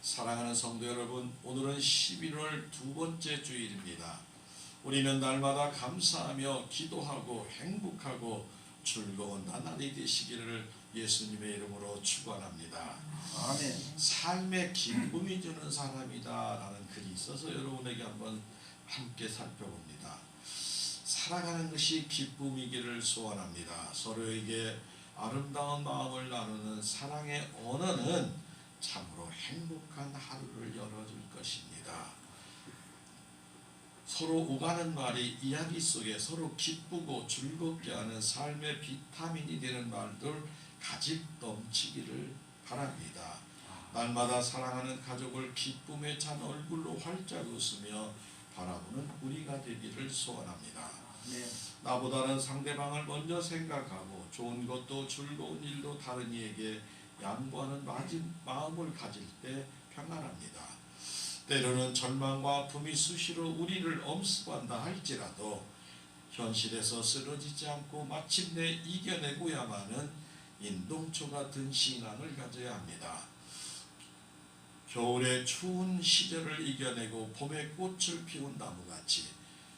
사랑하는 성도 여러분, 오늘은 11월 두 번째 주일입니다. 우리는 날마다 감사하며 기도하고 행복하고 즐거운 나날이 되시기를 예수님의 이름으로 축원합니다. 아멘. 삶의 기쁨이 주는 사람이다 라는 글이 있어서 여러분에게 한번 함께 살펴봅니다. 살아가는 것이 기쁨이기를 소원합니다. 서로에게 아름다운 마음을 나누는 사랑의 언어는 참으로 행복한 하루를 열어줄 것입니다. 서로 오가는 말이 이야기 속에 서로 기쁘고 즐겁게 하는 삶의 비타민이 되는 말들 가득 넘치기를 바랍니다. 날마다 사랑하는 가족을 기쁨에 찬 얼굴로 활짝 웃으며 바라보는 우리가 되기를 소원합니다. 네. 나보다는 상대방을 먼저 생각하고 좋은 것도 즐거운 일도 다른 이에게 양보하는 마음을 가질 때 평안합니다. 때로는 절망과 아픔이 수시로 우리를 엄습한다 할지라도 현실에서 쓰러지지 않고 마침내 이겨내고야만은 인동초 같은 신앙을 가져야 합니다. 겨울의 추운 시절을 이겨내고 봄에 꽃을 피운 나무같이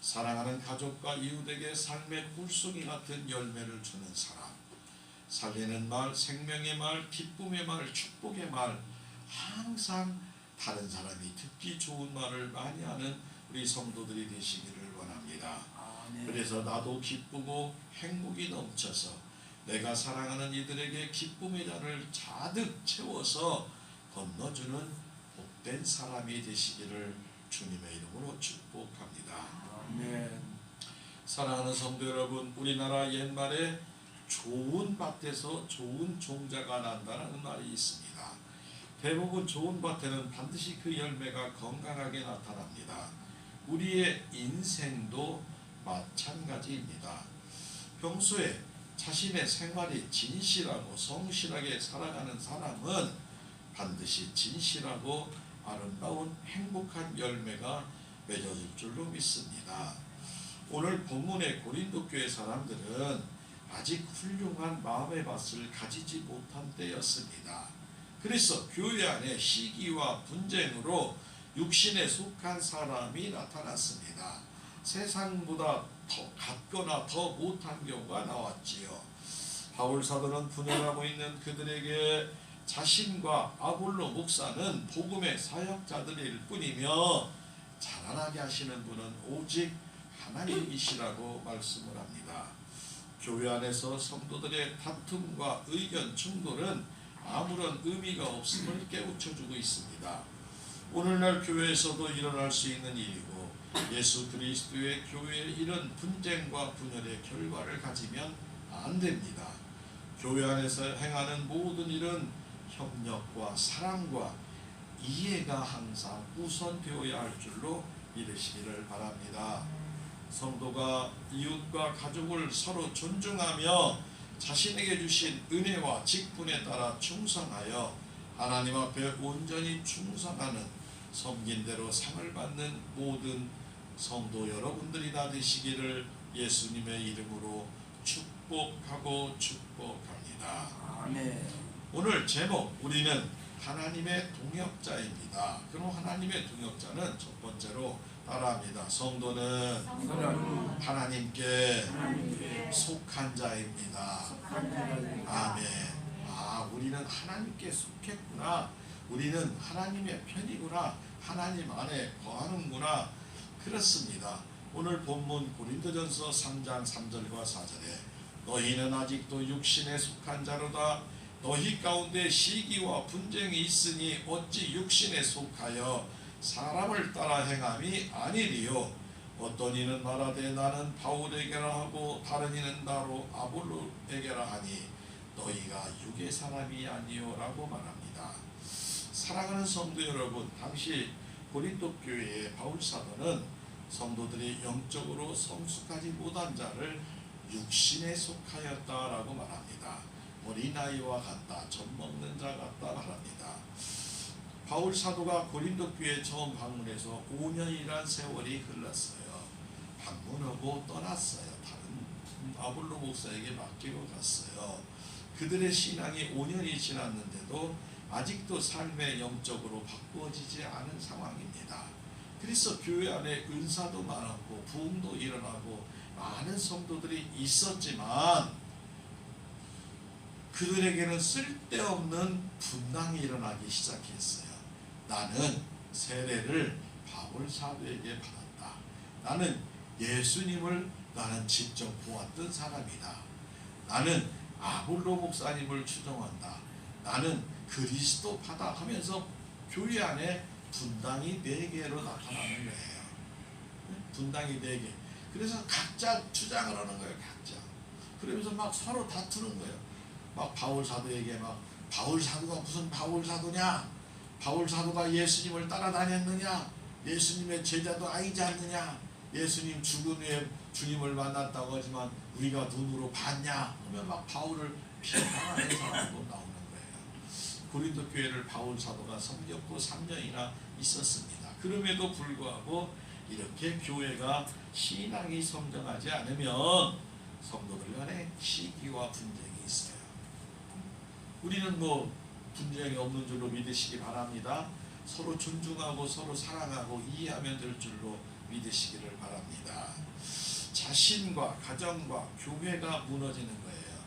사랑하는 가족과 이웃에게 삶의 꿀송이 같은 열매를 주는 사람, 살리는 말, 생명의 말, 기쁨의 말, 축복의 말, 항상 다른 사람이 듣기 좋은 말을 많이 하는 우리 성도들이 되시기를 원합니다. 아멘. 그래서 나도 기쁘고 행복이 넘쳐서 내가 사랑하는 이들에게 기쁨의 잔을 가득 채워서 건너주는 복된 사람이 되시기를 주님의 이름으로 축복합니다. 아멘. 사랑하는 성도 여러분, 우리나라 옛말에 좋은 밭에서 좋은 종자가 난다는 말이 있습니다. 대부분 좋은 밭에는 반드시 그 열매가 건강하게 나타납니다. 우리의 인생도 마찬가지입니다. 평소에 자신의 생활이 진실하고 성실하게 살아가는 사람은 반드시 진실하고 아름다운 행복한 열매가 맺어질 줄로 믿습니다. 오늘 본문의 고린도 교회 사람들은 아직 훌륭한 마음의 밭을 가지지 못한 때였습니다. 그래서 교회 안에 시기와 분쟁으로 육신에 속한 사람이 나타났습니다. 세상보다 더 같거나 더 못한 경우가 나왔지요. 바울 사도는 분열하고 있는 그들에게 자신과 아볼로 목사는 복음의 사역자들일 뿐이며 자라나게 하시는 분은 오직 하나님이시라고 말씀을 합니다. 교회 안에서 성도들의 다툼과 의견 충돌은 아무런 의미가 없음을 깨우쳐주고 있습니다. 오늘날 교회에서도 일어날 수 있는 일이고 예수 그리스도의 교회에 이런 분쟁과 분열의 결과를 가지면 안 됩니다. 교회 안에서 행하는 모든 일은 협력과 사랑과 이해가 항상 우선되어야 할 줄로 믿으시기를 바랍니다. 성도가 이웃과 가족을 서로 존중하며 자신에게 주신 은혜와 직분에 따라 충성하여 하나님 앞에 온전히 충성하는 섬긴 대로 상을 받는 모든 성도 여러분들이 다 되시기를 예수님의 이름으로 축복하고 축복합니다. 아멘. 오늘 제목, 우리는 하나님의 동역자입니다. 그럼 하나님의 동역자는 첫 번째로 따라합니다. 성도는 하나님께 속한 자입니다. 아멘. 우리는 하나님께 속했구나. 우리는 하나님의 편이구나. 하나님 안에 거하는구나. 그렇습니다. 오늘 본문 고린도전서 3장 3절과 4절에 너희는 아직도 육신에 속한 자로다. 너희 가운데 시기와 분쟁이 있으니 어찌 육신에 속하여 사람을 따라 행함이 아니리요. 어떤 이는 말하되 나는 바울에게라 하고 다른 이는 나로 아볼로에게라 하니 너희가 육의 사람이 아니요 라고 말합니다. 사랑하는 성도 여러분, 당시 고린도 교회의 바울 사도는 성도들이 영적으로 성숙하지 못한 자를 육신에 속하였다라고 말합니다. 어린아이와 같다, 젖먹는 자 같다 말합니다. 바울 사도가 고린도 교회에 처음 방문해서 5년이란 세월이 흘렀어요. 방문하고 떠났어요. 다른 아볼로 목사에게 맡기고 갔어요. 그들의 신앙이 5년이 지났는데도 아직도 삶의 영적으로 바꾸어지지 않은 상황입니다. 그래서 교회 안에 은사도 많았고 부흥도 일어나고 많은 성도들이 있었지만 그들에게는 쓸데없는 분당이 일어나기 시작했어요. 나는 세례를 바울 사도에게 받았다. 나는 예수님을 나는 직접 보았던 사람이다. 나는 아볼로 목사님을 추종한다. 나는 그리스도파다 하면서 교회 안에 분당이 4개로 나타나는 거예요. 분당이 4개. 그래서 각자 주장을 하는 거예요. 각자. 그러면서 막 서로 다투는 거예요. 막 바울 사도에게 막 바울 사도가 무슨 바울 사도냐? 바울 사도가 예수님을 따라다녔느냐? 예수님의 제자도 아니지 않느냐? 예수님 죽은 후에 주님을 만났다고 하지만 우리가 눈으로 봤냐? 하면 막 바울을 비판하는 사람도 나오는 거예요. 고린도 교회를 바울 사도가 섬겼고 3년이나 있었습니다. 그럼에도 불구하고 이렇게 교회가 신앙이 성장하지 않으면 성도들 간에 시기와 분쟁이 있어요. 우리는 뭐 분쟁이 없는 줄로 믿으시기 바랍니다. 서로 존중하고 서로 사랑하고 이해하면 될 줄로 믿으시기를 바랍니다. 자신과 가정과 교회가 무너지는 거예요.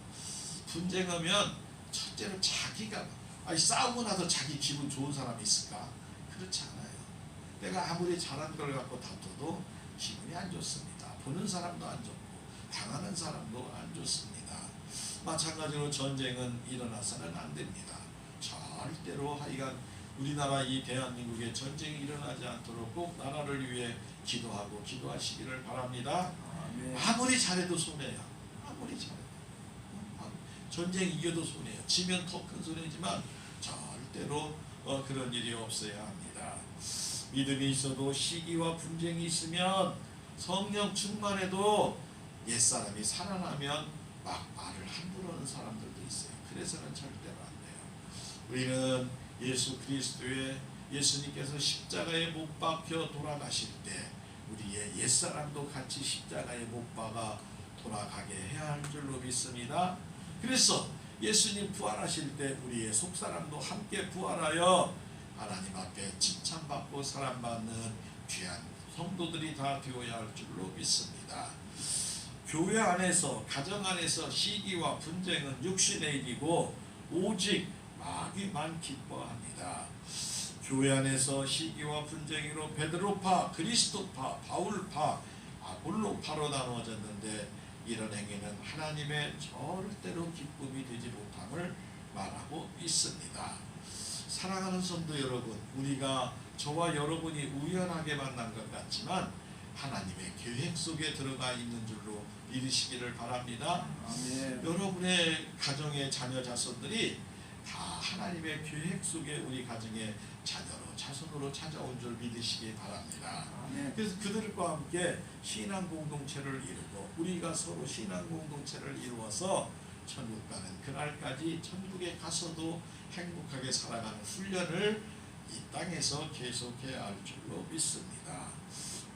분쟁하면 첫째로 자기가 싸우고 나서 자기 기분 좋은 사람이 있을까? 그렇지 않아요. 내가 아무리 잘한 걸 갖고 다퉈도 기분이 안 좋습니다. 보는 사람도 안 좋고 당하는 사람도 안 좋습니다. 마찬가지로 전쟁은 일어나서는 안 됩니다. 절대로 하여간 우리나라 이 대한민국에 전쟁이 일어나지 않도록 꼭 나라를 위해 기도하고 기도하시기를 바랍니다. 아무리 잘해도 손해야. 아무리 잘해도. 전쟁 이겨도 손해요. 지면 더 큰 손해지만 절대로 그런 일이 없어야 합니다. 믿음이 있어도 시기와 분쟁이 있으면 성령 충만해도 옛사람이 살아나면 막 말을 함부로 하는 사람들도 있어요. 그래서는 절대로 안 돼요. 우리는 예수 그리스도의 예수님께서 십자가에 못 박혀 돌아가실 때 우리의 옛사람도 같이 십자가에 못 박아 돌아가게 해야 할 줄로 믿습니다. 그래서 예수님 부활하실 때 우리의 속사람도 함께 부활하여 하나님 앞에 칭찬받고 사랑받는 귀한 성도들이 다 되어야 할 줄로 믿습니다. 교회 안에서 가정 안에서 시기와 분쟁은 육신의 일이고 오직 마귀만 기뻐합니다. 교회 안에서 시기와 분쟁으로 베드로파, 그리스도파, 바울파, 아볼로파로 나누어졌는데 이런 행위는 하나님의 절대로 기쁨이 되지 못함을 말하고 있습니다. 사랑하는 성도 여러분, 우리가 저와 여러분이 우연하게 만난 것 같지만 하나님의 계획 속에 들어가 있는 줄로 믿으시기를 바랍니다. 아멘. 여러분의 가정의 자녀 자손들이 다 하나님의 계획 속에 우리 가정의 자녀로 자손으로 찾아온 줄 믿으시기 바랍니다. 아멘. 그래서 그들과 함께 신앙 공동체를 이루고 우리가 서로 신앙 공동체를 이루어서 천국 가는 그날까지 천국에 가서도 행복하게 살아가는 훈련을 이 땅에서 계속해야 할 줄로 믿습니다.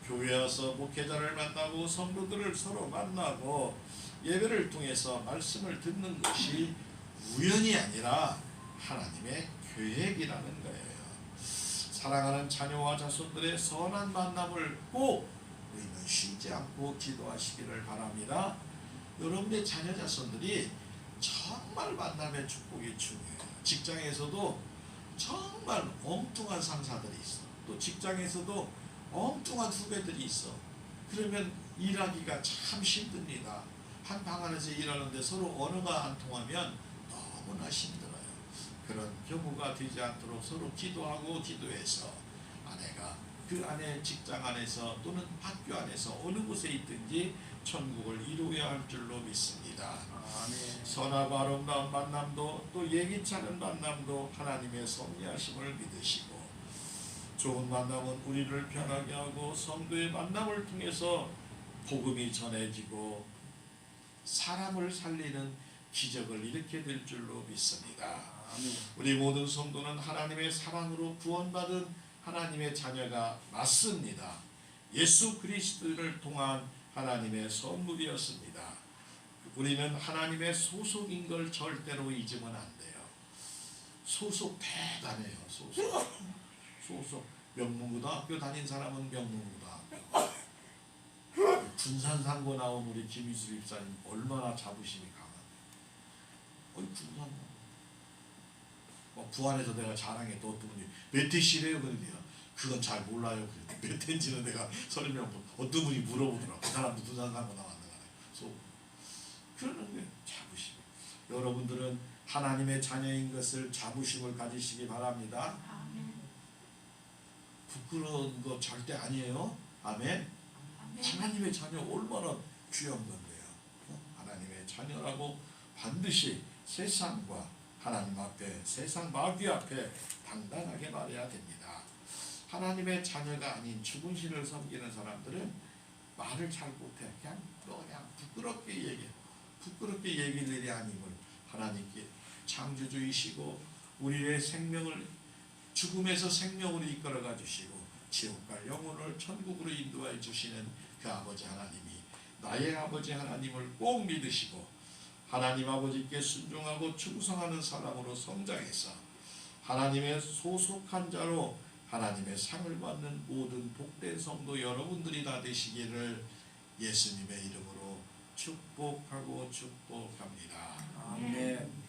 교회 와서 목회자를 만나고 성도들을 서로 만나고 예배를 통해서 말씀을 듣는 것이 우연이 아니라 하나님의 계획이라는 거예요. 사랑하는 자녀와 자손들의 선한 만남을 꼭 우리는 쉬지 않고 기도하시기를 바랍니다. 여러분의 자녀 자손들이 정말 만남의 축복이 중요해요. 직장에서도 정말 엉뚱한 상사들이 있어. 또 직장에서도 엉뚱한 후배들이 있어. 그러면 일하기가 참 힘듭니다. 한 방 안에서 일하는데 서로 언어가 안 통하면 너무나 힘들어요. 그런 경우가 되지 않도록 서로 기도하고 기도해서 아내가 그 안에 직장 안에서 또는 학교 안에서 어느 곳에 있든지 천국을 이루어야 할 줄로 믿습니다. 아멘. 선하고 아름다운 만남도 또 예기치 않은 만남도 하나님의 섭리하심을 믿으시고 좋은 만남은 우리를 변하게 하고 성도의 만남을 통해서 복음이 전해지고 사람을 살리는 기적을 일으키게 될 줄로 믿습니다. 아멘. 우리 모든 성도는 하나님의 사랑으로 구원받은 하나님의 자녀가 맞습니다. 예수 그리스도를 통한 하나님의 선물이었습니다. 우리는 하나님의 소속인 걸 절대로 잊으면 안 돼요. 소속 대단해요. 소속 명문고등학교 다닌 사람은 명문고등학교. 군산상고 나온 우리 김희수 입사님 얼마나 자부심이 강한. 군산. 부안에서 내가 자랑했던 어떤 분이 몇 회시래요 그러네요. 그건 잘 몰라요. 몇 회인지는 내가 설명 어떤 분이 물어보더라고. 그 사람도 군산상고 나왔는 거네. 그러는 게 자부심. 여러분들은 하나님의 자녀인 것을 자부심을 가지시기 바랍니다. 부끄러운 거 절대 아니에요. 아멘. 하나님의 자녀 얼마나 귀한 건데요. 하나님의 자녀라고 반드시 세상과 하나님 앞에, 세상 마귀 앞에 당당하게 말해야 됩니다. 하나님의 자녀가 아닌 죽은 신을 섬기는 사람들은 말을 잘 못해. 그냥 부끄럽게 얘기해. 부끄럽게 얘기할 일이 아님을 하나님께 창조주이시고 우리의 생명을 죽음에서 생명으로 이끌어가 주시고 지옥 갈 영혼을 천국으로 인도해 주시는 그 아버지 하나님이 나의 아버지 하나님을 꼭 믿으시고 하나님 아버지께 순종하고 충성하는 사람으로 성장해서 하나님의 소속한 자로 하나님의 상을 받는 모든 복된 성도 여러분들이 다 되시기를 예수님의 이름으로 축복하고 축복합니다. 아멘.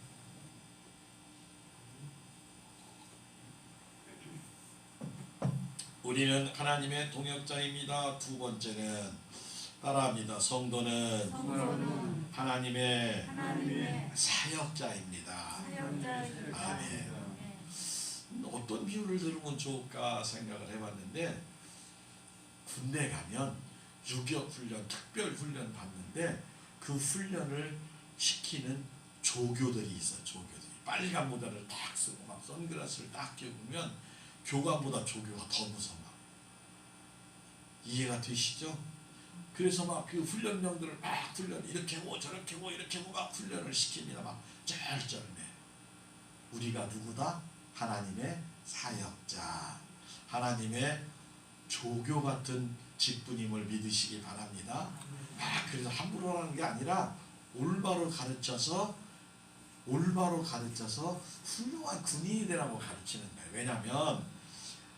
우리는 하나님의 동역자입니다. 두 번째는 따라합니다. 성도는 하나님의 사역자입니다. 아멘. 어떤 비유를 들으면 좋을까 생각을 해봤는데 군대 가면 유격훈련, 특별훈련 받는데 그 훈련을 시키는 조교들이 있어. 조교들이 빨간 모자를 딱 쓰고 막 선글라스를 딱 끼우면 교관보다 조교가 더 무서워. 이해가 되시죠? 그래서 막 그 훈련병들을 막 훈련 이렇게 하고 저렇게 하고 이렇게 하고 막 훈련을 시킵니다. 막 쩔쩔매. 우리가 누구다? 하나님의 사역자, 하나님의 조교 같은 직분임을 믿으시기 바랍니다. 그래서 함부로 하는 게 아니라 올바로 가르쳐서 훌륭한 군인이 되라고 가르치는 거예요. 왜냐하면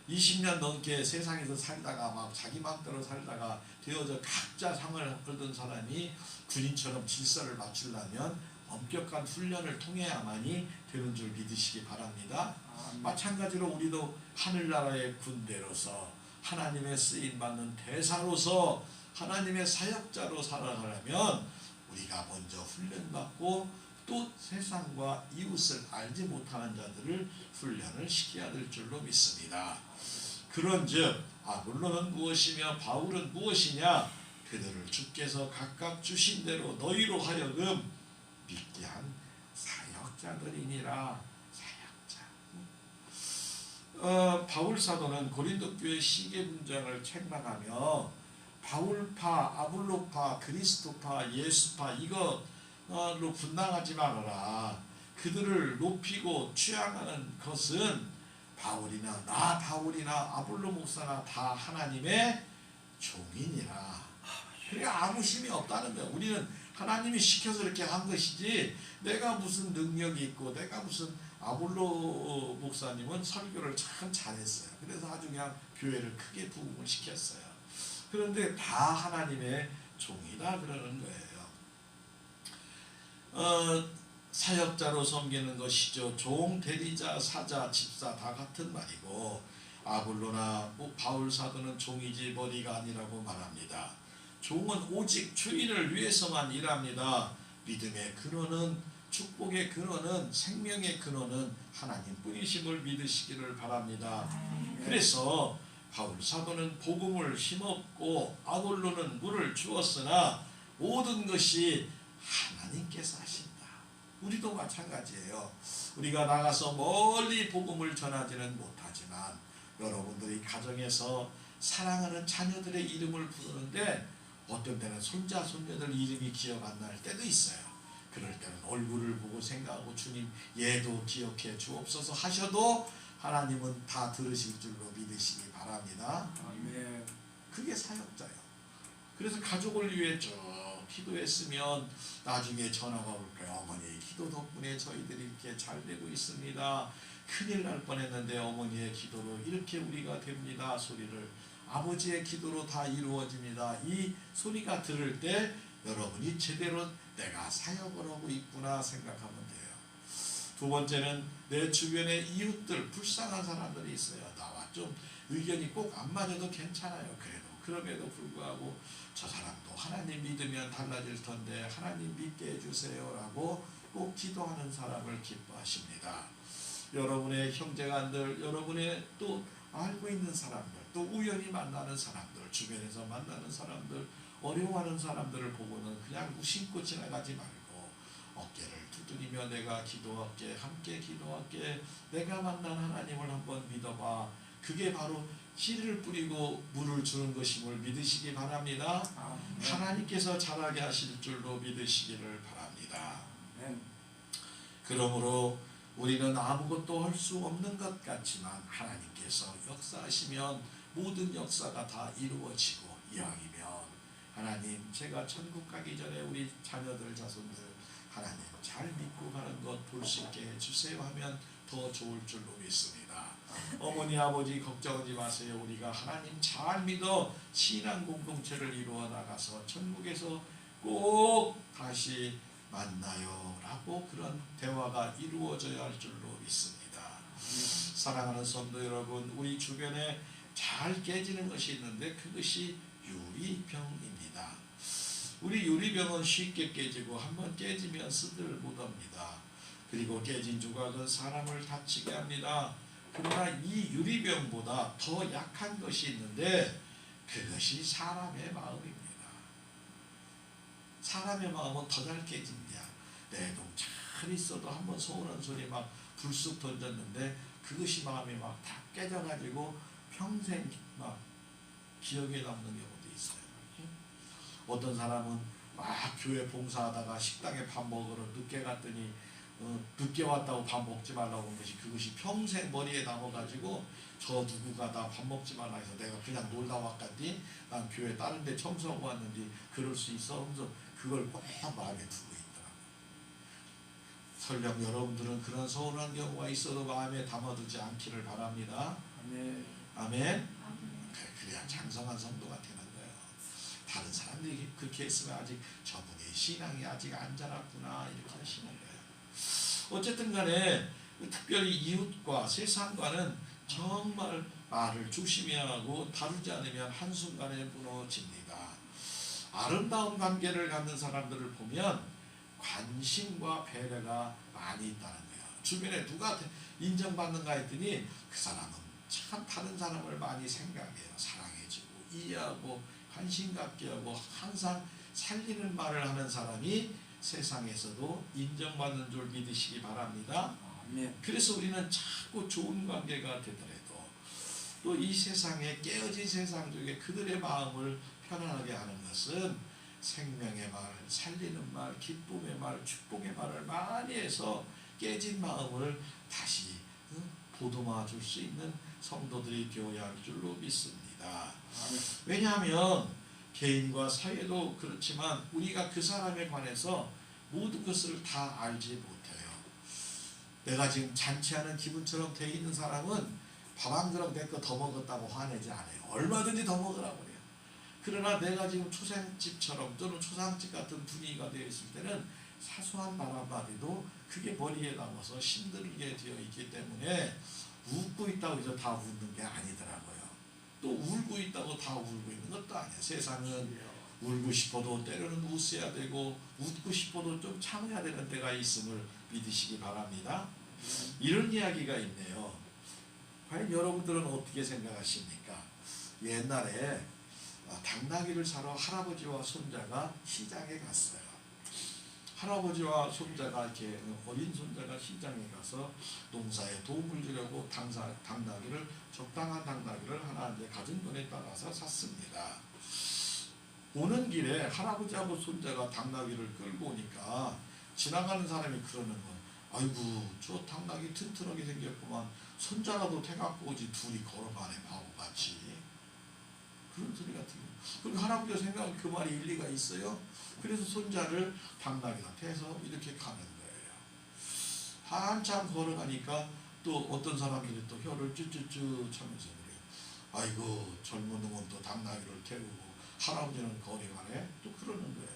20년 넘게 세상에서 살다가 막 자기 마음대로 살다가 되어져 각자 상을 얻은 사람이 군인처럼 질서를 맞추려면 엄격한 훈련을 통해야만이 되는 줄 믿으시기 바랍니다. 마찬가지로 우리도 하늘나라의 군대로서 하나님의 쓰임받는 대사로서 하나님의 사역자로 살아가려면 우리가 먼저 훈련받고 또 세상과 이웃을 알지 못하는 자들을 훈련을 시켜야 될 줄로 믿습니다. 그런즉 아볼로는 무엇이며 바울은 무엇이냐? 그들을 주께서 각각 주신 대로 너희로 하여금 믿게 한 사역자들이니라. 사역자. 바울 사도는 고린도 교회 시계 분장을 책망하며 바울파, 아볼로파, 그리스도파, 예수파 이것로 분당하지 말아라. 그들을 높이고 취향하는 것은 바울이나 아볼로 목사나 다 하나님의 종이니라. 그러니까 아무 힘이 없다는 거야. 우리는 하나님이 시켜서 이렇게 한 것이지 내가 무슨 능력이 있고 내가 무슨 아볼로 목사님은 설교를 참 잘했어요. 그래서 아주 그냥 교회를 크게 부흥을 시켰어요. 그런데 다 하나님의 종이다 그러는 거예요. 사역자로 섬기는 것이죠. 종, 대리자, 사자, 집사 다 같은 말이고 아볼로나 바울 사도는 종이지 머리가 아니라고 말합니다. 종은 오직 주인을 위해서만 일합니다. 믿음의 근원은 축복의 근원은 생명의 근원은 하나님뿐이심을 믿으시기를 바랍니다. 그래서 바울 사도는 복음을 힘없고 아볼로는 물을 주었으나 모든 것이 하나님께서 하신다. 우리도 마찬가지예요. 우리가 나가서 멀리 복음을 전하지는 못하지만 여러분들이 가정에서 사랑하는 자녀들의 이름을 부르는데 어떤 때는 손자 손녀들 이름이 기억 안 날 때도 있어요. 그럴 때는 얼굴을 보고 생각하고 주님 얘도 기억해 주옵소서 하셔도 하나님은 다 들으실 줄로 믿으시기 바랍니다. 아멘. 그게 사역자예요. 그래서 가족을 위해 쭉 기도했으면 나중에 전화가 올 거예요. 어머니 기도 덕분에 저희들이 이렇게 잘 되고 있습니다. 큰일 날 뻔했는데 어머니의 기도로 이렇게 우리가 됩니다 소리를, 아버지의 기도로 다 이루어집니다 이 소리가 들을 때 여러분이 제대로 내가 사역을 하고 있구나 생각하면 돼요. 두 번째는 내 주변에 이웃들, 불쌍한 사람들이 있어요. 나와 좀 의견이 꼭 안 맞아도 괜찮아요. 그럼에도 불구하고 저 사람도 하나님 믿으면 달라질 텐데 하나님 믿게 해주세요 라고 꼭 기도하는 사람을 기뻐하십니다. 여러분의 형제간들, 여러분의 또 알고 있는 사람들, 또 우연히 만나는 사람들, 주변에서 만나는 사람들, 어려워하는 사람들을 보고는 그냥 무심코 지나가지 말고 어깨를 두드리며 내가 기도할게, 함께 기도할게, 내가 만난 하나님을 한번 믿어봐. 그게 바로 씨를 뿌리고 물을 주는 것임을 믿으시기 바랍니다. 하나님께서 잘하게 하실 줄로 믿으시기를 바랍니다. 그러므로 우리는 아무것도 할 수 없는 것 같지만 하나님께서 역사하시면 모든 역사가 다 이루어지고 이왕이면 하나님 제가 천국 가기 전에 우리 자녀들 자손들 하나님 잘 믿고 가는 것 볼 수 있게 해주세요 하면 더 좋을 줄로 믿습니다. 어머니 아버지 걱정하지 마세요. 우리가 하나님 잘 믿어 신앙 공동체를 이루어 나가서 천국에서 꼭 다시 만나요 라고 그런 대화가 이루어져야 할 줄로 믿습니다. 사랑하는 성도 여러분, 우리 주변에 잘 깨지는 것이 있는데 그것이 유리병입니다. 우리 유리병은 쉽게 깨지고 한번 깨지면 스들 못합니다. 그리고 깨진 조각은 사람을 다치게 합니다. 그러나 이 유리병보다 더 약한 것이 있는데 그것이 사람의 마음입니다. 사람의 마음은 더 잘 깨집니다. 내 동 잘 있어도 한번 서운한 소리 막 불쑥 던졌는데 그것이 마음이 막 다 깨져가지고 평생 막 기억에 남는 경우도 있어요. 어떤 사람은 막 교회 봉사하다가 식당에 밥 먹으러 늦게 갔더니 늦게 왔다고 밥 먹지 말라고 한 것이 그것이 평생 머리에 남아가지고 저 누구가 나 밥 먹지 말라 해서 내가 그냥 놀다 왔겠니? 난 교회 다른 데 청소하고 왔는데 그럴 수 있어? 하면서 그걸 꼭 마음에 두고 있더라고요. 설령 여러분들은 그런 서운한 경우가 있어도 마음에 담아두지 않기를 바랍니다. 아멘. 그래야 장성한 성도가 되는 거예요. 다른 사람들이 그렇게 했으면 아직 저분의 신앙이 아직 안 자랐구나 이렇게 하시는 거예요. 어쨌든 간에 특별히 이웃과 세상과는 정말 말을 조심해야 하고 다루지 않으면 한순간에 무너집니다. 아름다운 관계를 갖는 사람들을 보면 관심과 배려가 많이 있다는 거예요. 주변에 누가 인정받는가 했더니 그 사람은 참 다른 사람을 많이 생각해요. 사랑해주고 이해하고 관심 갖게 하고 항상 살리는 말을 하는 사람이 세상에서도 인정받는 줄 믿으시기 바랍니다. 그래서 우리는 자꾸 좋은 관계가 되더라도 또 이 세상에 깨어진 세상 중에 그들의 마음을 편안하게 하는 것은 생명의 말, 살리는 말, 기쁨의 말, 축복의 말을 많이 해서 깨진 마음을 다시 보듬어 줄 수 있는 성도들이 되어야 할 줄로 믿습니다. 왜냐하면 개인과 사회도 그렇지만 우리가 그 사람에 관해서 모든 것을 다 알지 못해요. 내가 지금 잔치하는 기분처럼 돼 있는 사람은 밥 한 그릇 내 거 더 먹었다고 화내지 않아요. 얼마든지 더 먹으라고 그래요. 그러나 내가 지금 초상집처럼 또는 초상집 같은 분위기가 되어 있을 때는 사소한 말 한마디도 그게 머리에 남아서 힘들게 되어 있기 때문에 웃고 있다고 해서 다 웃는 게 아니더라고요. 또 울고 있다고 다 울고 있는 것도 아니에요. 세상은 울고 싶어도 때로는 웃어야 되고 웃고 싶어도 좀 참아야 되는 때가 있음을 믿으시기 바랍니다. 이런 이야기가 있네요. 과연 여러분들은 어떻게 생각하십니까? 옛날에 당나귀를 사러 할아버지와 손자가 시장에 갔어요. 할아버지와 손자가 이렇게 어린 손자가 시장에 가서 농사에 도움을 주려고 당나귀를 적당한 당나귀를 하나 이제 가진 돈에 따라서 샀습니다. 오는 길에 할아버지하고 손자가 당나귀를 끌고 오니까 지나가는 사람이 그러는 거예요. 아이고 저 당나귀 튼튼하게 생겼구만. 손자라도 태갖고 오지 둘이 걸어가네 바보같이. 그런 소리 같은 거. 그리고 할아버지가 생각하면 그 말이 일리가 있어요. 그래서 손자를 당나귀한테 해서 이렇게 가는 거예요. 한참 걸어가니까 또 어떤 사람들이 또 혀를 쭈쭈쭈 차면서 그래요. 아이고 젊은 놈은 또 당나귀를 태우고 할아버지는 거리 가네. 또 그러는 거예요.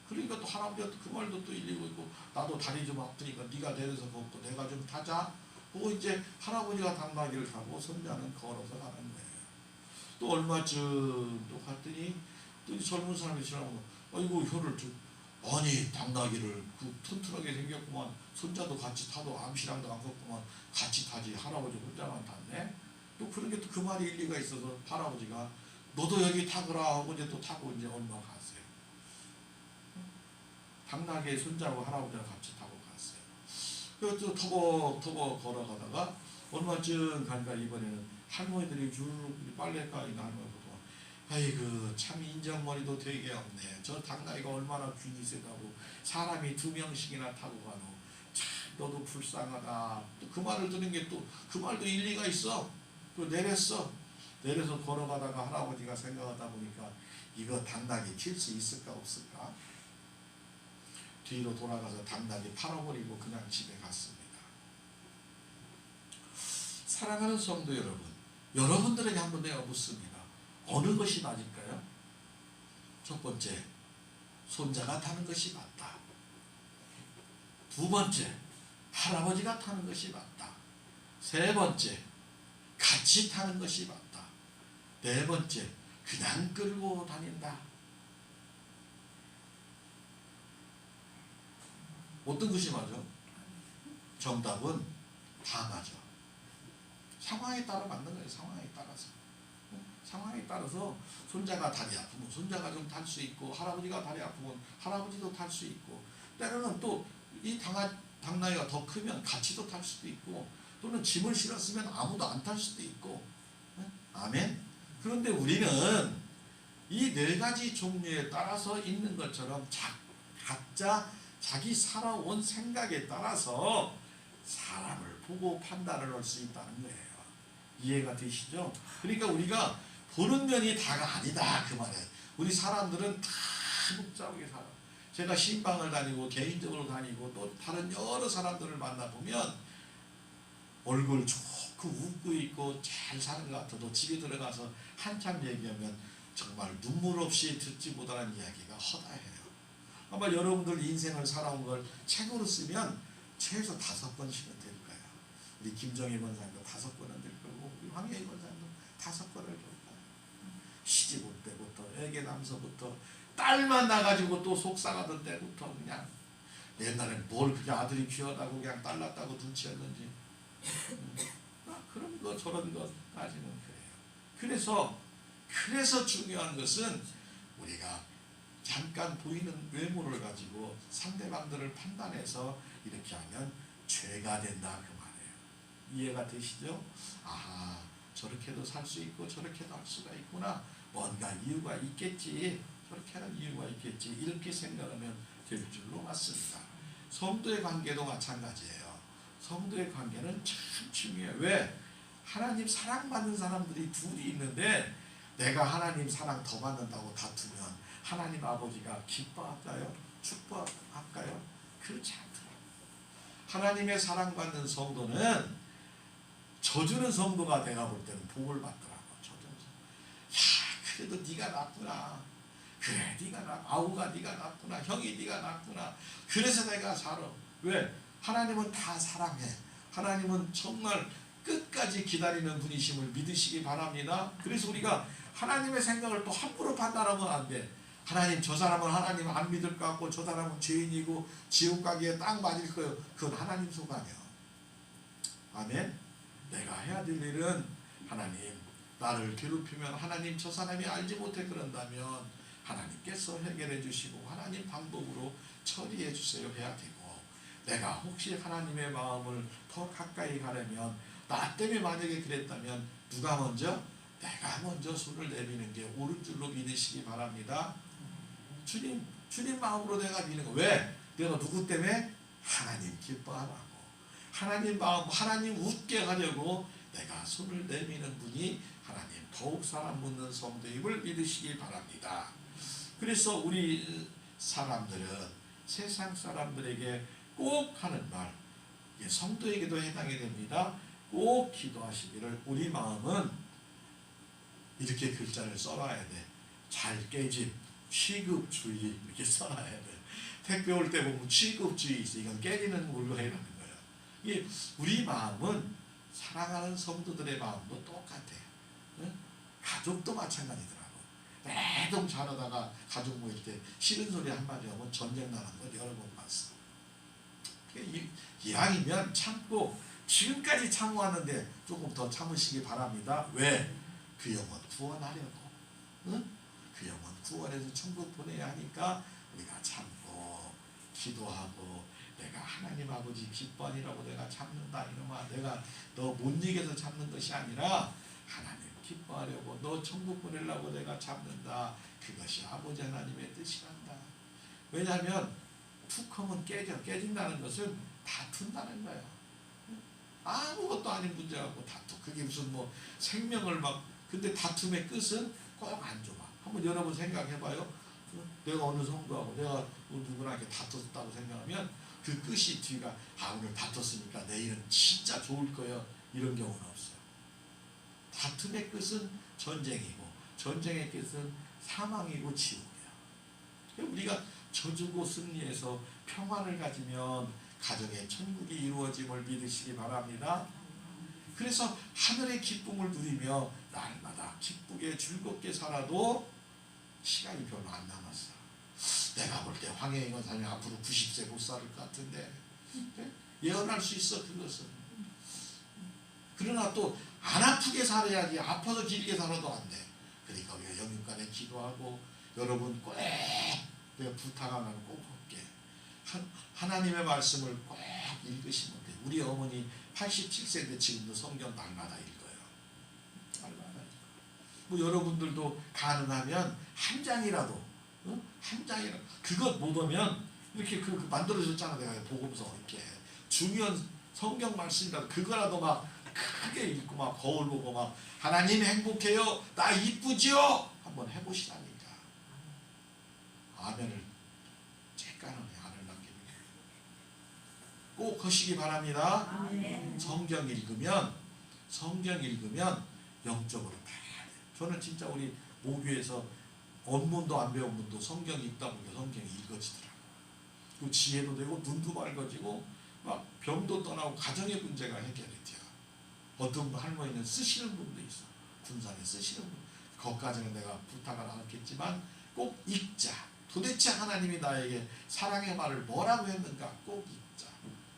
그러니까 또 할아버지가 또 그 말도 또 일리고 있고, 나도 다리 좀 아프니까 네가 내려서 걷고 내가 좀 타자. 뭐 이제 할아버지가 당나귀를 타고 손자는 걸어서 가는 거예요. 또 얼마쯤 또 갔더니 또 이 젊은 사람이 지나가고, 아이고 혀를 좀, 아니 당나귀를 그 튼튼하게 생겼구만, 손자도 같이 타도 암시랑도 안 걷구만, 같이 타지 할아버지 혼자만 탔네. 또 그런 게 또 그 말이 일리가 있어서 할아버지가 너도 여기 타거라 하고 이제 또 타고 이제 얼마 갔어요. 당나귀 손자하고 할아버지랑 같이 타고 갔어요. 그래서 터벅터벅 걸어가다가 얼마쯤 가니까 이번에는 할머니들이 줄 빨래가 있는 할머니가, 아이고 참 인정머리도 되게 없네. 저 당나귀가 얼마나 귀니 세다고 사람이 2명씩이나 타고 가노. 참 너도 불쌍하다. 또 그 말을 듣는 게 또 그 말도 일리가 있어. 또 내렸어. 내려서 걸어가다가 할아버지가 생각하다 보니까 이거 당나귀 킬 수 있을까 없을까? 뒤로 돌아가서 당나귀 팔아버리고 그냥 집에 갔습니다. 사랑하는 성도 여러분, 여러분들에게 한번 내가 묻습니다. 어느 것이 맞을까요? 첫 번째, 손자가 타는 것이 맞다. 두 번째, 할아버지가 타는 것이 맞다. 세 번째, 같이 타는 것이 맞다. 네 번째, 그냥 끌고 다닌다. 어떤 것이 맞아? 정답은 다 맞아. 상황에 따라 맞는 거예요. 상황에 따라서. 상황에 따라서 손자가 다리 아프면 손자가 좀 탈 수 있고, 할아버지가 다리 아프면 할아버지도 탈 수 있고, 때로는 또 이 당나귀가 더 크면 같이도 탈 수도 있고, 또는 짐을 실었으면 아무도 안 탈 수도 있고. 아멘. 그런데 우리는 이 네 가지 종류에 따라서 있는 것처럼 각자 자기 살아온 생각에 따라서 사람을 보고 판단을 할 수 있다는 거예요. 이해가 되시죠? 그러니까 우리가 보는 면이 다가 아니다 그 말이에요. 우리 사람들은 다 복잡하게 살아. 제가 신방을 다니고 개인적으로 다니고 또 다른 여러 사람들을 만나보면 얼굴 좋고 웃고 있고 잘 사는 것 같아도 집에 들어가서 한참 얘기하면 정말 눈물 없이 듣지 못하는 이야기가 허다해요. 아마 여러분들 인생을 살아온 걸 책으로 쓰면 최소 5번씩은 될 거예요. 우리 김정희 권사님도 5번은 될 거고, 우리 황혜희 권사님도 5번을 될 거예요. 시집 올 때부터, 애기 남서부터, 딸만 나가지고 또 속상하던 때부터 그냥 옛날엔 뭘 그냥 아들이 귀하다고 그냥 딸 낳았다고 눈치였는지 그런 거 저런 거 따지는 거예요. 그래서 중요한 것은 우리가 잠깐 보이는 외모를 가지고 상대방들을 판단해서 이렇게 하면 죄가 된다 그 말이에요. 이해가 되시죠? 아, 저렇게도 살 수 있고 저렇게도 할 수가 있구나. 뭔가 이유가 있겠지. 저렇게 하는 이유가 있겠지. 이렇게 생각하면 될 줄로 맞습니다. 성도의 관계도 마찬가지예요. 성도의 관계는 참 중요해요. 왜? 하나님 사랑받는 사람들이 둘이 있는데 내가 하나님 사랑 더 받는다고 다투면 하나님 아버지가 기뻐할까요? 축복할까요? 그렇지 않더라고요. 하나님의 사랑받는 성도는 져주는 성도가 내가 볼 때는 복을 받더라고. 져주는 성도. 야, 그래도 네가 낫구나. 그래, 네가 아우가 네가 낫구나. 형이 네가 낫구나. 그래서 내가 살아. 왜? 하나님은 다 사랑해. 하나님은 정말 끝까지 기다리는 분이심을 믿으시기 바랍니다. 그래서 우리가 하나님의 생각을 또 함부로 판단하면 안 돼. 하나님 저 사람은 하나님 안 믿을 것 같고 저 사람은 죄인이고 지옥 가기에 딱 맞을 거예요. 그건 하나님 소관이야. 아멘. 내가 해야 될 일은 하나님 나를 괴롭히면 하나님 저 사람이 알지 못해 그런다면 하나님께서 해결해 주시고 하나님 방법으로 처리해 주세요 해야 되고, 내가 혹시 하나님의 마음을 더 가까이 가려면 나 때문에 만약에 그랬다면 누가 먼저? 내가 먼저 손을 내미는 게 옳은 줄로 믿으시기 바랍니다. 주님 마음으로 내가 믿는 거. 왜? 내가 누구 때문에? 하나님 기뻐하라고. 하나님 마음, 하나님 웃게 하려고 내가 손을 내미는 분이 하나님 더욱 사랑 묻는 성도임을 믿으시기 바랍니다. 그래서 우리 사람들은 세상 사람들에게 꼭 하는 말, 이게 성도에게도 해당이 됩니다. 꼭 기도하시기를. 우리 마음은 이렇게 글자를 써놔야 돼. 잘 깨짐, 취급주의 이렇게 써놔야 돼. 택배 올 때 보면 취급주의 있어. 이건 깨지는 물건이라는 거예요. 이게 우리 마음은 사랑하는 성도들의 마음도 똑같아요. 응? 가족도 마찬가지더라고. 매동 잘하다가 가족 모일 때 싫은 소리 한마디 하면 전쟁 나는 걸 여러 번 봤어. 이왕이면 참고, 지금까지 참아왔는데 조금 더 참으시기 바랍니다. 왜? 그 영혼 구원하려고. 응? 그 영혼 구원해서 천국 보내야 하니까 우리가 참고 기도하고, 내가 하나님 아버지 기뻐하니라고 내가 참는다 이놈아, 내가 너 못 이겨서 참는 것이 아니라 하나님 기뻐하려고, 너 천국 보내려고 내가 참는다. 그것이 아버지 하나님의 뜻이란다. 왜냐하면 툭 하면 깨진다는 것은 다툰다는 거야. 아무것도 아닌 문제 갖고 다투. 그게 무슨 뭐 생명을 막, 근데 다툼의 끝은 꼭 안 좋아. 한번 여러분 생각해봐요. 내가 어느 성도하고 내가 누구나 이렇게 다퉜다고 생각하면 그 끝이 뒤가, 오늘 다퉜으니까 내일은 진짜 좋을 거예요, 이런 경우는 없어요. 다툼의 끝은 전쟁이고, 전쟁의 끝은 사망이고 지옥이야. 우리가 저주고 승리해서 평안을 가지면 가정의 천국이 이루어짐을 믿으시기 바랍니다. 그래서 하늘의 기쁨을 누리며 날마다 기쁘게 즐겁게 살아도 시간이 별로 안 남았어. 내가 볼 때 황혜인 권사님 앞으로 90세 못 살 것 같은데, 예언할 수 있어 그것은. 그러나 또 안 아프게 살아야지. 아파서 길게 살아도 안 돼. 그러니까 우리가 영육간에 기도하고, 여러분 꼭 내가 부탁하면 꼭 할게. 하나님의 말씀을 꼭 읽으시면 돼. 우리 어머니 87세인데 지금도 성경 날마다 읽어요. 날마다 읽어요. 뭐 여러분들도 가능하면 한 장이라도, 한 장이라도, 그것 못 오면 이렇게 그 만들어줬잖아, 내가 복음서 이렇게 중요한 성경 말씀이라도 그거라도 막 크게 읽고 막 거울 보고 막, 하나님 행복해요, 나 이쁘지요, 한번 해보시라니까. 아멘을 쬐까는 안을 남깁니다. 꼭 하시기 바랍니다. 아멘. 성경 읽으면 영적으로 봐야 돼. 저는 진짜 우리 모교에서 원문도 안 배운 분도 성경 읽다 보니까 성경이 읽어지더라고요. 그 지혜도 되고 눈도 밝아지고 막 병도 떠나고 가정의 문제가 해결이 돼요. 어떤 할머니는 쓰시는 분도 있어. 군산에 쓰시는 분. 거기까지는 내가 부탁을 안 했겠지만 꼭 읽자. 도대체 하나님이 나에게 사랑의 말을 뭐라고 했는가 꼭 읽자.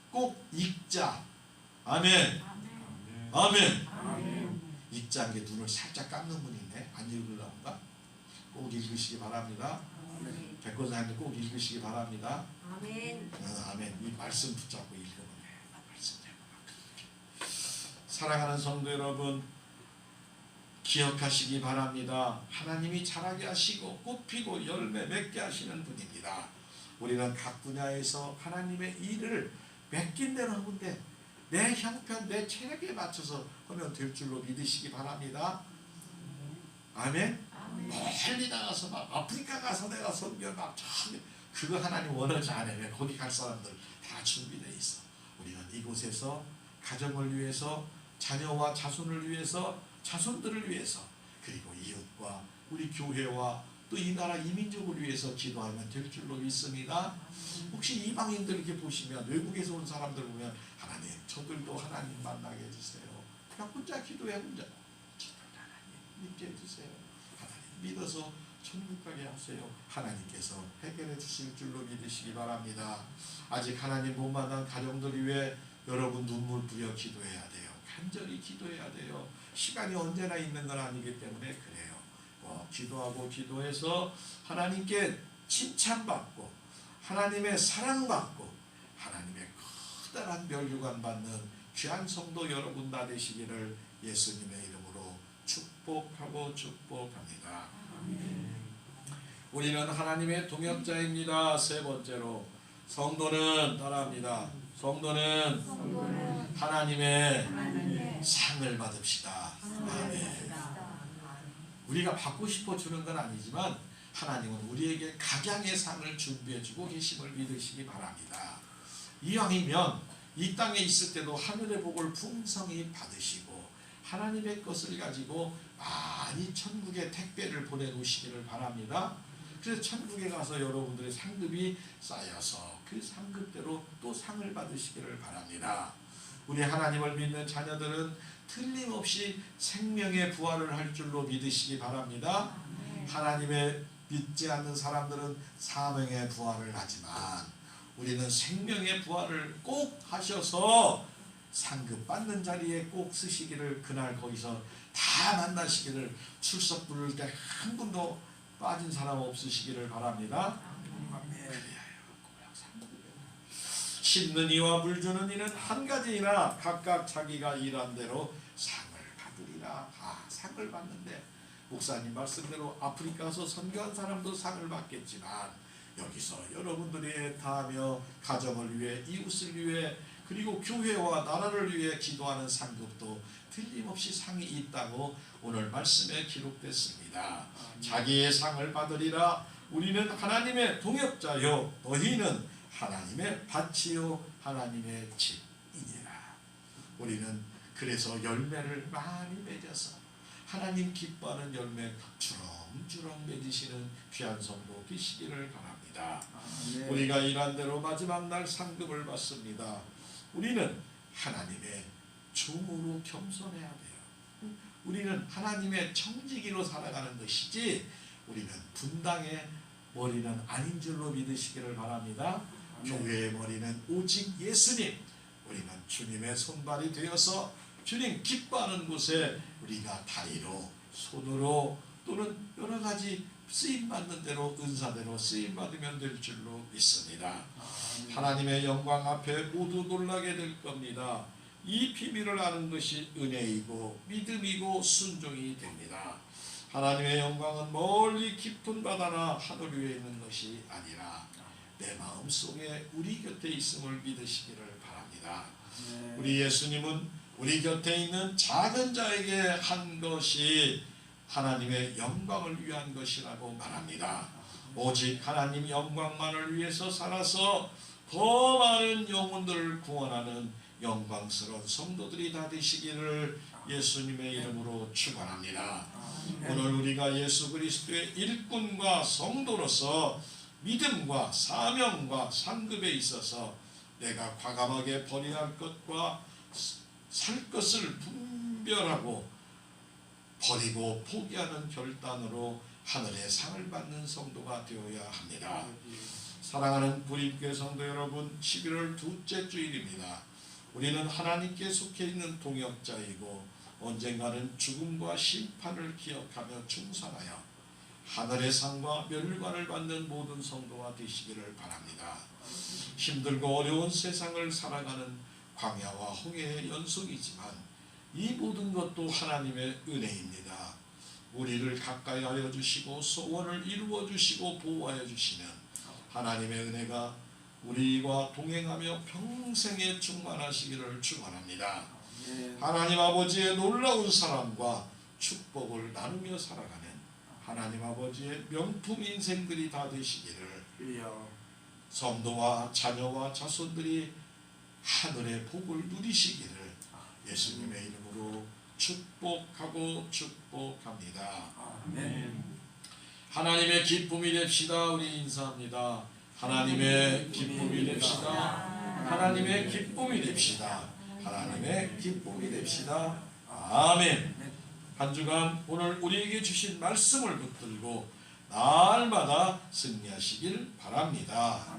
꼭 읽자. 아멘. 아멘. 아멘. 읽자는 게 눈을 살짝 감는 분이네. 안 읽으려고인가? 꼭 읽으시기 바랍니다. 백고사님도 꼭 읽으시기 바랍니다. 아멘. 아멘. 이 말씀 붙잡고 읽으면 돼. 말씀 잡고. 사랑하는 성도 여러분, 기억하시기 바랍니다. 하나님이 자라게 하시고 꽃피고 열매 맺게 하시는 분입니다. 우리는 각 분야에서 하나님의 일을 맡긴 대로 하면 돼. 내 형편, 내 체력에 맞춰서 하면 될 줄로 믿으시기 바랍니다. 아멘. 멀리 나가서 막 아프리카 가서 내가 선교 막 그거 하나님 원하지 않아요. 거기 갈 사람들 다 준비되어 있어. 우리는 이곳에서 가정을 위해서, 자녀와 자손을 위해서, 자손들을 위해서, 그리고 이웃과 우리 교회와 또 이 나라 이민족을 위해서 기도하면 될 줄로 믿습니다. 혹시 이방인들 이렇게 보시면, 외국에서 온 사람들 보면, 하나님 저들도 하나님 만나게 해주세요. 그냥 혼자 기도해. 혼자 하나님 믿게 해주세요. 하나님 믿어서 천국 가게 하세요. 하나님께서 해결해 주실 줄로 믿으시기 바랍니다. 아직 하나님 못 만난 가정들 위해 여러분 눈물 부여 기도해야 돼요. 간절히 기도해야 돼요. 시간이 언제나 있는 건 아니기 때문에 그래요. 기도하고 기도해서 하나님께 칭찬받고, 하나님의 사랑받고, 하나님의 커다란 멸류관 받는 귀한 성도 여러분 다 되시기를 예수님의 이름으로 축복하고 축복합니다. 우리는 하나님의 동역자입니다. 세 번째로, 성도는 따라합니다. 성도는 하나님의 상을 받읍시다. 아멘. 우리가 받고 싶어 주는 건 아니지만 하나님은 우리에게 각양의 상을 준비해 주고 계심을 믿으시기 바랍니다. 이왕이면 이 땅에 있을 때도 하늘의 복을 풍성히 받으시고 하나님의 것을 가지고 많이 천국에 택배를 보내놓으시기를 바랍니다. 그래서 천국에 가서 여러분들의 상급이 쌓여서 그 상급대로 또 상을 받으시기를 바랍니다. 우리 하나님을 믿는 자녀들은 틀림없이 생명의 부활을 할 줄로 믿으시기 바랍니다. 하나님의 믿지 않는 사람들은 사명의 부활을 하지만 우리는 생명의 부활을 꼭 하셔서 상급 받는 자리에 꼭 쓰시기를, 그날 거기서 다 만나시기를, 출석 부를 때 한 분도 빠진 사람 없으시기를 바랍니다. 심는 이와 물 주는 이는 한 가지이나 각각 자기가 일한 대로 상을 받으리라. 상을 받는데 목사님 말씀대로 아프리카 가서 선교한 사람도 상을 받겠지만 여기서 여러분들이 애타하며 가정을 위해, 이웃을 위해, 그리고 교회와 나라를 위해 기도하는 상급도 틀림없이 상이 있다고 오늘 말씀에 기록됐습니다. 자기의 상을 받으리라. 우리는 하나님의 동역자요 너희는 하나님의 밭이요 하나님의 집이니라. 우리는 그래서 열매를 많이 맺어서 하나님 기뻐하는 열매 주렁주렁 맺으시는 귀한 성도 되시기를 바랍니다. 우리가 일한 대로 마지막 날 상급을 받습니다. 우리는 하나님의 종으로 겸손해야 돼요. 우리는 하나님의 청지기로 살아가는 것이지 우리는 분당의 머리는 아닌 줄로 믿으시기를 바랍니다. 교회의 머리는 오직 예수님. 우리는 주님의 손발이 되어서 주님 기뻐하는 곳에 우리가 다리로, 손으로 또는 여러 가지 쓰임받는 대로, 은사대로 쓰임받으면 될 줄로 믿습니다. 하나님의 영광 앞에 모두 놀라게 될 겁니다. 이 비밀을 아는 것이 은혜이고 믿음이고 순종이 됩니다. 하나님의 영광은 멀리 깊은 바다나 하늘 위에 있는 것이 아니라 내 마음속에 우리 곁에 있음을 믿으시기를 바랍니다. 우리 예수님은 우리 곁에 있는 작은 자에게 한 것이 하나님의 영광을 위한 것이라고 말합니다. 오직 하나님 영광만을 위해서 살아서 더 많은 영혼들을 구원하는 영광스러운 성도들이 다 되시기를 예수님의 이름으로 축원합니다. 오늘 우리가 예수 그리스도의 일꾼과 성도로서 믿음과 사명과 상급에 있어서 내가 과감하게 버려야 할 것과 살 것을 분별하고 버리고 포기하는 결단으로 하늘의 상을 받는 성도가 되어야 합니다. 사랑하는 부립교회 성도 여러분, 11월 둘째 주일입니다. 우리는 하나님께 속해 있는 동역자이고 언젠가는 죽음과 심판을 기억하며 충성하여 하늘의 상과 멸관을 받는 모든 성도가 되시기를 바랍니다. 힘들고 어려운 세상을 살아가는 광야와 홍해의 연속이지만 이 모든 것도 하나님의 은혜입니다. 우리를 가까이 하여 주시고 소원을 이루어 주시고 보호하여 주시는 하나님의 은혜가 우리와 동행하며 평생에 충만하시기를 축원합니다. 하나님 아버지의 놀라운 사랑과 축복을 나누며 살아가는 하나님 아버지의 명품 인생들이 다 되시기를, 성도와 자녀와 자손들이 하늘의 복을 누리시기를 예수님의 이름으로 축복하고 축복합니다. 하나님의 기쁨이 됩시다. 우리 인사합니다. 하나님의 기쁨이 됩시다. 하나님의 기쁨이 됩시다. 하나님의 기쁨이 됩시다. 아멘. 한 주간 오늘 우리에게 주신 말씀을 붙들고 날마다 승리하시길 바랍니다.